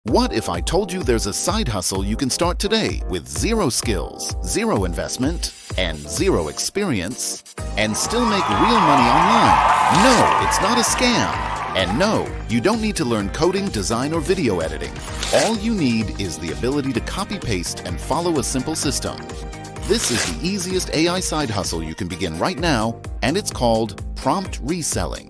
What if I told you there's a side hustle you can start today with zero skills, zero investment, and zero experience, and still make real money online? No, it's not a scam. And no, you don't need to learn coding, design, or video editing. All you need is the ability to copy-paste and follow a simple system. This is the easiest AI side hustle you can begin right now, and it's called prompt reselling.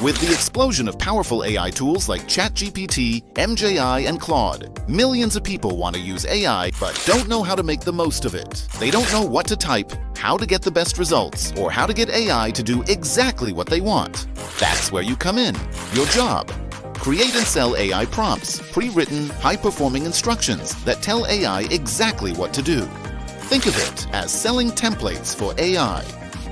With the explosion of powerful AI tools like ChatGPT, MJI, and Claude, millions of people want to use AI but don't know how to make the most of it. They don't know what to type, how to get the best results, or how to get AI to do exactly what they want. That's where you come in. Your job. Create and sell AI prompts, pre-written, high-performing instructions that tell AI exactly what to do. Think of it as selling templates for AI.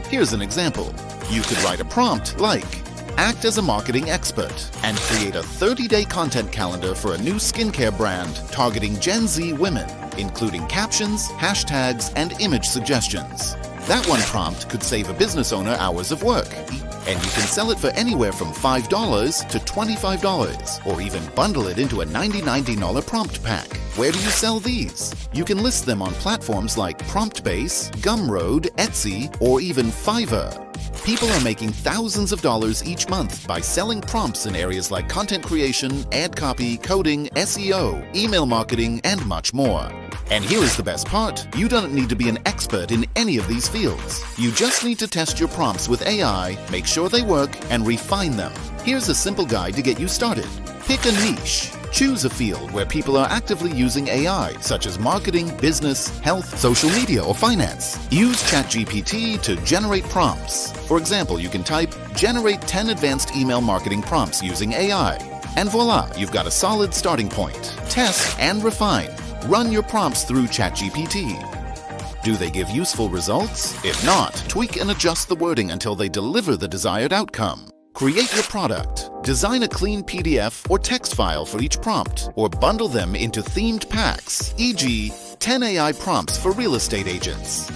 Here's an example. You could write a prompt like, act as a marketing expert, and create a 30-day content calendar for a new skincare brand targeting Gen Z women, including captions, hashtags, and image suggestions. That one prompt could save a business owner hours of work, and you can sell it for anywhere from $5 to $25, or even bundle it into a $99 prompt pack. Where do you sell these? You can list them on platforms like PromptBase, Gumroad, Etsy, or even Fiverr. People are making thousands of dollars each month by selling prompts in areas like content creation, ad copy, coding, SEO, email marketing, and much more. And here is the best part. You don't need to be an expert in any of these fields. You just need to test your prompts with AI, make sure they work, and refine them. Here's a simple guide to get you started. Pick a niche. Choose a field where people are actively using AI, such as marketing, business, health, social media, or finance. Use ChatGPT to generate prompts. For example, you can type, generate 10 advanced email marketing prompts using AI. And voila, you've got a solid starting point. Test and refine. Run your prompts through ChatGPT. Do they give useful results? If not, tweak and adjust the wording until they deliver the desired outcome. Create your product. Design a clean PDF or text file for each prompt, or bundle them into themed packs, e.g., 10 AI prompts for real estate agents.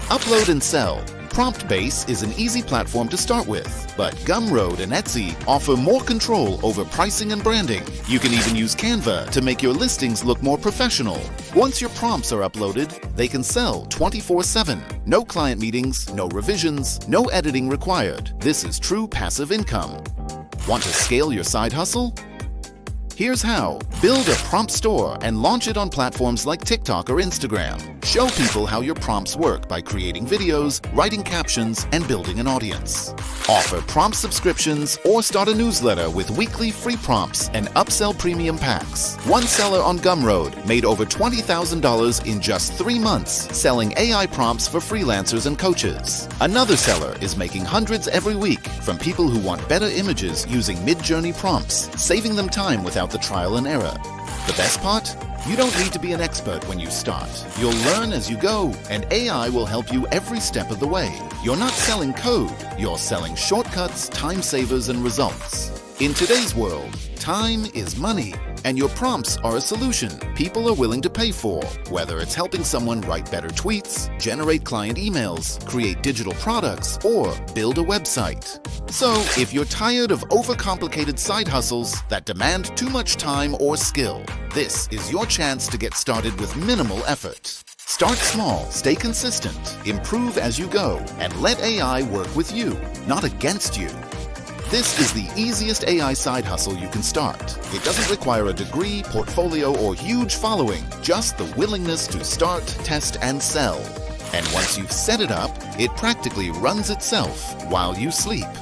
Upload and sell. PromptBase is an easy platform to start with, but Gumroad and Etsy offer more control over pricing and branding. You can even use Canva to make your listings look more professional. Once your prompts are uploaded, they can sell 24/7. No client meetings, no revisions, no editing required. This is true passive income. Want to scale your side hustle? Here's how. Build a prompt store and launch it on platforms like TikTok or Instagram. Show people how your prompts work by creating videos, writing captions, and building an audience. Offer prompt subscriptions or start a newsletter with weekly free prompts and upsell premium packs. One seller on Gumroad made over $20,000 in just 3 months selling AI prompts for freelancers and coaches. Another seller is making hundreds every week from people who want better images using mid-journey prompts, saving them time without the trial and error. The best part? You don't need to be an expert when you start. You'll learn as you go, and AI will help you every step of the way. You're not selling code, you're selling shortcuts, time savers, and results. In today's world, time is money, and your prompts are a solution people are willing to pay for, whether it's helping someone write better tweets, generate client emails, create digital products, or build a website. So, if you're tired of overcomplicated side hustles that demand too much time or skill, this is your chance to get started with minimal effort. Start small, stay consistent, improve as you go, and let AI work with you, not against you. This is the easiest AI side hustle you can start. It doesn't require a degree, portfolio, or huge following, just the willingness to start, test, and sell. And once you've set it up, it practically runs itself while you sleep.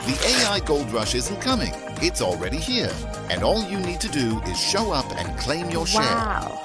The AI gold rush isn't coming, it's already here. And all you need to do is show up and claim your share. Wow.